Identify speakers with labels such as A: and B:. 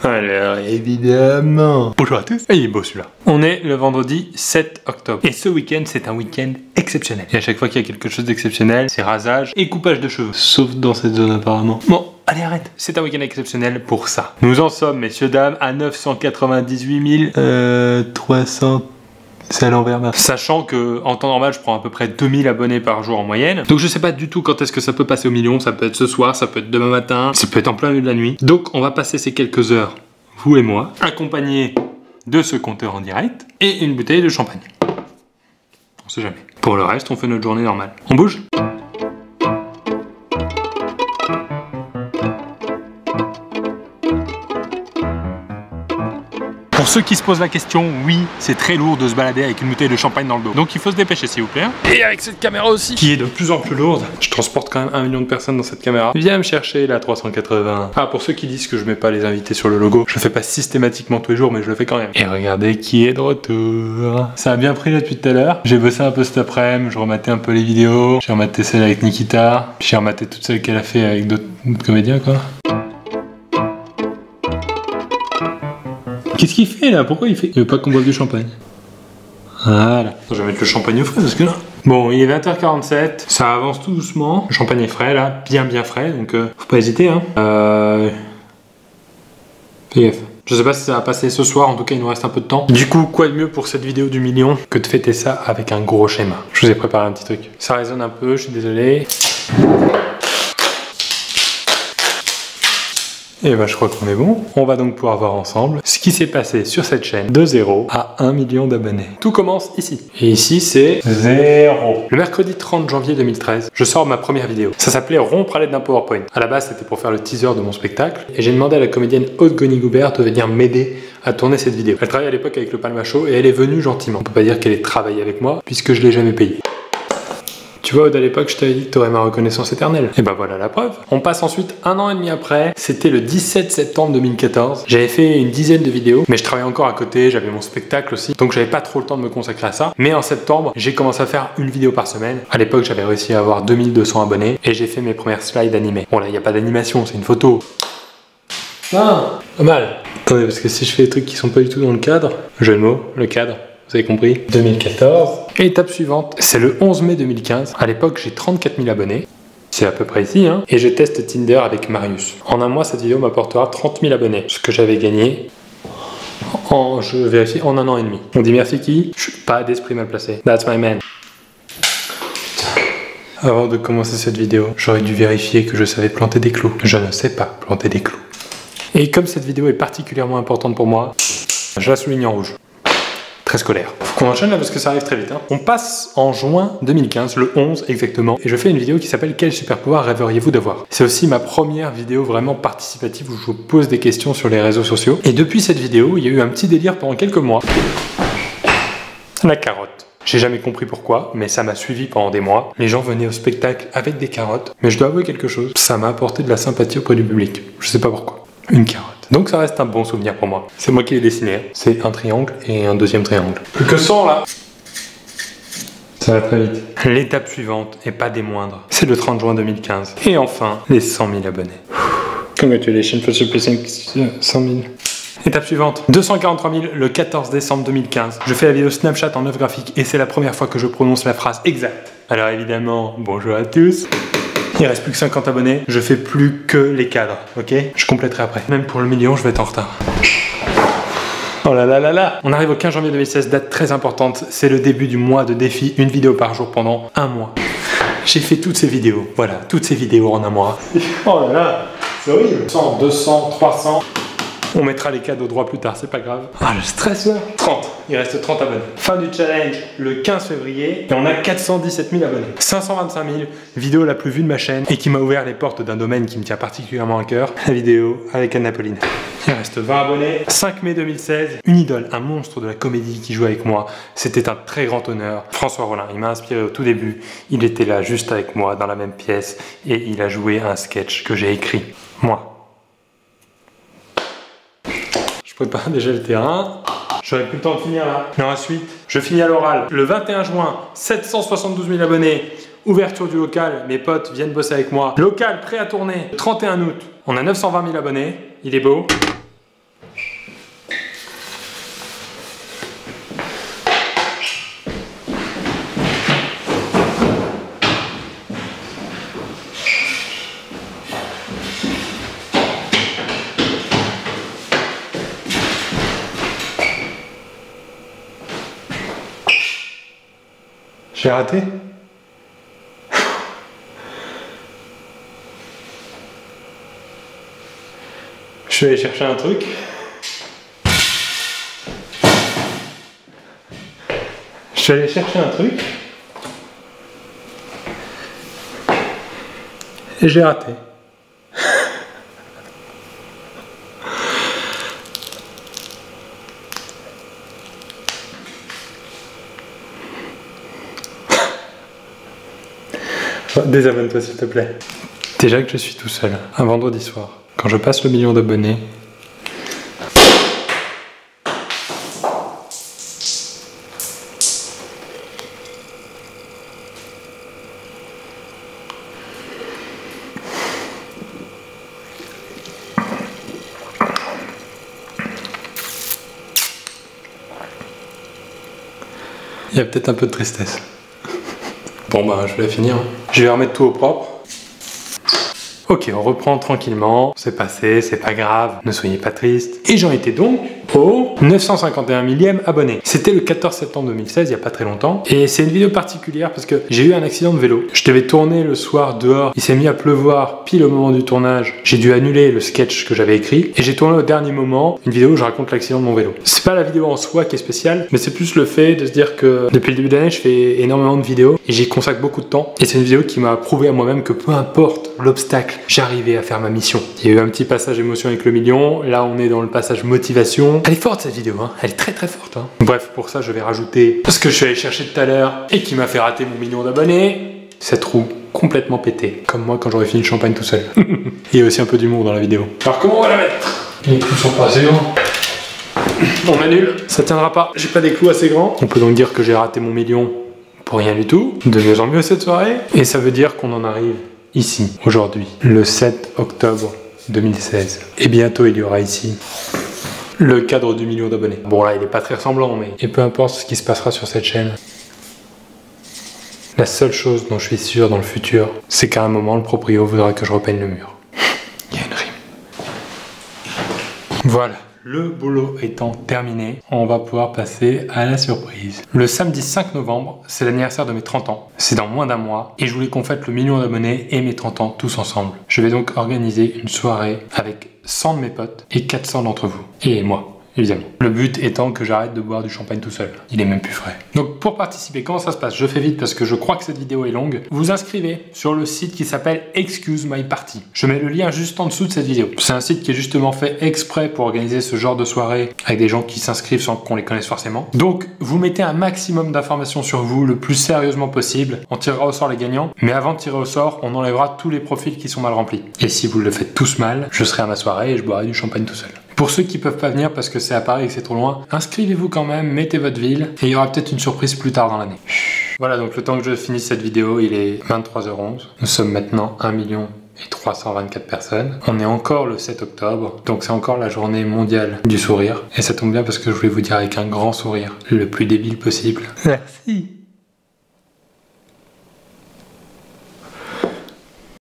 A: Alors évidemment. Bonjour à tous. Et il est beau celui-là. On est le vendredi 7 octobre. Et ce week-end, c'est un week-end exceptionnel. Et à chaque fois qu'il y a quelque chose d'exceptionnel, c'est rasage et coupage de cheveux. Sauf dans cette zone apparemment. Bon, allez arrête. C'est un week-end exceptionnel pour ça. Nous en sommes, messieurs, dames, à 998 300... C'est à l'envers, là. Sachant que en temps normal, je prends à peu près 2000 abonnés par jour en moyenne. Donc je sais pas du tout quand est-ce que ça peut passer au million. Ça peut être ce soir, ça peut être demain matin, ça peut être en plein milieu de la nuit. Donc on va passer ces quelques heures, vous et moi, accompagnés de ce compteur en direct et une bouteille de champagne. On sait jamais. Pour le reste, on fait notre journée normale. On bouge ? Pour ceux qui se posent la question, oui, c'est très lourd de se balader avec une bouteille de champagne dans le dos. Donc il faut se dépêcher s'il vous plaît. Et avec cette caméra aussi, qui est de plus en plus lourde. Je transporte quand même 1 million de personnes dans cette caméra. Viens me chercher la 380. Ah, pour ceux qui disent que je mets pas les invités sur le logo, je le fais pas systématiquement tous les jours, mais je le fais quand même. Et regardez qui est de retour. Ça a bien pris là depuis tout à l'heure. J'ai bossé un peu cet après-midi, je rematais un peu les vidéos. J'ai rematé celle avec Nikita. J'ai rematé toutes celles qu'elle a fait avec d'autres comédiens quoi. Qu'est-ce qu'il fait là? Pourquoi il fait? Il veut pas qu'on boive du champagne. Voilà. Je vais mettre le champagne au frais parce que là... Bon, il est 20h47, ça avance tout doucement. Le champagne est frais là, bien frais, donc faut pas hésiter hein. Fais gaffe. Je sais pas si ça va passer ce soir, en tout cas il nous reste un peu de temps. Du coup, quoi de mieux pour cette vidéo du million que de fêter ça avec un gros schéma. Je vous ai préparé un petit truc. Ça résonne un peu, je suis désolé. Et bah je crois qu'on est bon. On va donc pouvoir voir ensemble ce qui s'est passé sur cette chaîne de 0 à 1 million d'abonnés. Tout commence ici. Et ici c'est 0. Le mercredi 30 janvier 2013, je sors ma première vidéo. Ça s'appelait Rompre à l'aide d'un PowerPoint. À la base c'était pour faire le teaser de mon spectacle. Et j'ai demandé à la comédienne Aude Goni-Goubert de venir m'aider à tourner cette vidéo. Elle travaillait à l'époque avec le Palma Show et elle est venue gentiment. On peut pas dire qu'elle ait travaillé avec moi puisque je l'ai jamais payée. Tu vois, Aude, à l'époque, je t'avais dit que tu aurais ma reconnaissance éternelle. Et bah voilà la preuve. On passe ensuite 1 an et demi après. C'était le 17 septembre 2014. J'avais fait une dizaine de vidéos, mais je travaillais encore à côté, j'avais mon spectacle aussi. Donc j'avais pas trop le temps de me consacrer à ça. Mais en septembre, j'ai commencé à faire une vidéo par semaine. À l'époque, j'avais réussi à avoir 2200 abonnés et j'ai fait mes premières slides animées. Bon là, il n'y a pas d'animation, c'est une photo. Ah, pas mal. Attendez, parce que si je fais des trucs qui sont pas du tout dans le cadre, jeu de mots, le cadre. Vous avez compris? 2014. Étape suivante, c'est le 11 mai 2015. À l'époque, j'ai 34 000 abonnés. C'est à peu près ici, hein. Et je teste Tinder avec Marius. En un mois, cette vidéo m'apportera 30 000 abonnés. Ce que j'avais gagné je vérifie, en 1 an et demi. On dit merci qui? Je suis pas d'esprit mal placé. That's my man. Avant de commencer cette vidéo, j'aurais dû vérifier que je savais planter des clous. Je ne sais pas planter des clous. Et comme cette vidéo est particulièrement importante pour moi, je la souligne en rouge. Très scolaire. Faut qu'on enchaîne là parce que ça arrive très vite. Hein. On passe en juin 2015, le 11 exactement, et je fais une vidéo qui s'appelle Quel super pouvoir rêveriez-vous d'avoir? C'est aussi ma première vidéo vraiment participative où je vous pose des questions sur les réseaux sociaux. Et depuis cette vidéo, il y a eu un petit délire pendant quelques mois. La carotte. J'ai jamais compris pourquoi, mais ça m'a suivi pendant des mois. Les gens venaient au spectacle avec des carottes, mais je dois avouer quelque chose, ça m'a apporté de la sympathie auprès du public. Je sais pas pourquoi. Une carotte. Donc ça reste un bon souvenir pour moi. C'est moi qui l'ai dessiné. C'est un triangle et un deuxième triangle. Plus que 100 là. Ça va très vite. L'étape suivante, et pas des moindres, c'est le 30 juin 2015. Et enfin, les 100 000 abonnés. Congratulations for surpassing 100 000. Étape suivante, 243 000 le 14 décembre 2015. Je fais la vidéo Snapchat en œuvre graphique et c'est la première fois que je prononce la phrase exacte. Alors évidemment, bonjour à tous. Il reste plus que 50 abonnés, je fais plus que les cadres, ok? Je compléterai après. Même pour le million, je vais être en retard. Oh là là là là! On arrive au 15 janvier 2016, date très importante. C'est le début du mois de défi, une vidéo par jour pendant 1 mois. J'ai fait toutes ces vidéos, voilà, toutes ces vidéos en 1 mois. Oh là là, c'est horrible! 100, 200, 300... On mettra les cadeaux droit plus tard, c'est pas grave. Ah, le stress là. 30, il reste 30 abonnés. Fin du challenge le 15 février et on a 417 000 abonnés. 525 000, vidéo la plus vue de ma chaîne et qui m'a ouvert les portes d'un domaine qui me tient particulièrement à cœur, la vidéo avec Anne-Apolline. Il reste 20 abonnés. 5 mai 2016, une idole, un monstre de la comédie qui joue avec moi. C'était un très grand honneur. François Rollin, il m'a inspiré au tout début. Il était là juste avec moi dans la même pièce et il a joué un sketch que j'ai écrit. Moi. Je prépare déjà le terrain. J'aurais plus le temps de finir là. Et ensuite, je finis à l'oral. Le 21 juin, 772 000 abonnés. Ouverture du local. Mes potes viennent bosser avec moi. Local prêt à tourner. 31 août, on a 920 000 abonnés. Il est beau. J'ai raté? Je suis allé chercher un truc. Je suis allé chercher un truc. Et j'ai raté. Désabonne-toi s'il te plaît. Déjà que je suis tout seul, un vendredi soir, quand je passe le 1 000 000 d'abonnés, il y a peut-être un peu de tristesse. Bon bah je vais finir. Je vais remettre tout au propre. Ok, on reprend tranquillement. C'est passé, c'est pas grave. Ne soyez pas triste. Et j'en étais donc au 951 millième abonné. C'était le 14 septembre 2016, il y a pas très longtemps. Et c'est une vidéo particulière parce que j'ai eu un accident de vélo. Je devais tourner le soir dehors. Il s'est mis à pleuvoir pile au moment du tournage. J'ai dû annuler le sketch que j'avais écrit. Et j'ai tourné au dernier moment une vidéo où je raconte l'accident de mon vélo. C'est pas la vidéo en soi qui est spéciale, mais c'est plus le fait de se dire que depuis le début d'année, je fais énormément de vidéos et j'y consacre beaucoup de temps. Et c'est une vidéo qui m'a prouvé à moi-même que peu importe l'obstacle, j'arrivais à faire ma mission. Il y a eu un petit passage émotion avec le million. Là, on est dans le passage motivation. Elle est forte cette vidéo, hein. Elle est très très forte. Hein. Bref, pour ça, je vais rajouter ce que je suis allé chercher tout à l'heure et qui m'a fait rater mon 1 000 000 d'abonnés. Cette roue complètement pétée, comme moi quand j'aurais fini le champagne tout seul. Il y a aussi un peu d'humour dans la vidéo. Alors comment on va la mettre? Les clous sont pas assez grands. On annule. Ça tiendra pas. J'ai pas des clous assez grands. On peut donc dire que j'ai raté mon million pour rien du tout. De mieux en mieux cette soirée. Et ça veut dire qu'on en arrive ici, aujourd'hui, le 7 octobre 2016. Et bientôt, il y aura ici le cadre du 1 000 000 d'abonnés. Bon là, il est pas très ressemblant, mais... Et peu importe ce qui se passera sur cette chaîne, la seule chose dont je suis sûr dans le futur, c'est qu'à un moment, le proprio voudra que je repeigne le mur. Il y a une rime. Voilà. Le boulot étant terminé, on va pouvoir passer à la surprise. Le samedi 5 novembre, c'est l'anniversaire de mes 30 ans. C'est dans moins d'un mois et je voulais qu'on fête le 1 000 000 d'abonnés et mes 30 ans tous ensemble. Je vais donc organiser une soirée avec 100 de mes potes et 400 d'entre vous. Et moi. Évidemment. Le but étant que j'arrête de boire du champagne tout seul. Il est même plus frais. Donc pour participer, comment ça se passe? Je fais vite parce que je crois que cette vidéo est longue. Vous inscrivez sur le site qui s'appelle Excuse My Party. Je mets le lien juste en dessous de cette vidéo. C'est un site qui est justement fait exprès pour organiser ce genre de soirée avec des gens qui s'inscrivent sans qu'on les connaisse forcément. Donc vous mettez un maximum d'informations sur vous le plus sérieusement possible. On tirera au sort les gagnants. Mais avant de tirer au sort, on enlèvera tous les profils qui sont mal remplis. Et si vous le faites tous mal, je serai à ma soirée et je boirai du champagne tout seul. Pour ceux qui peuvent pas venir parce que c'est à Paris et que c'est trop loin, inscrivez-vous quand même, mettez votre ville et il y aura peut-être une surprise plus tard dans l'année. Voilà, donc le temps que je finisse cette vidéo, il est 23h11. Nous sommes maintenant 1 324 personnes. On est encore le 7 octobre, donc c'est encore la journée mondiale du sourire. Et ça tombe bien parce que je voulais vous dire avec un grand sourire, le plus débile possible. Merci.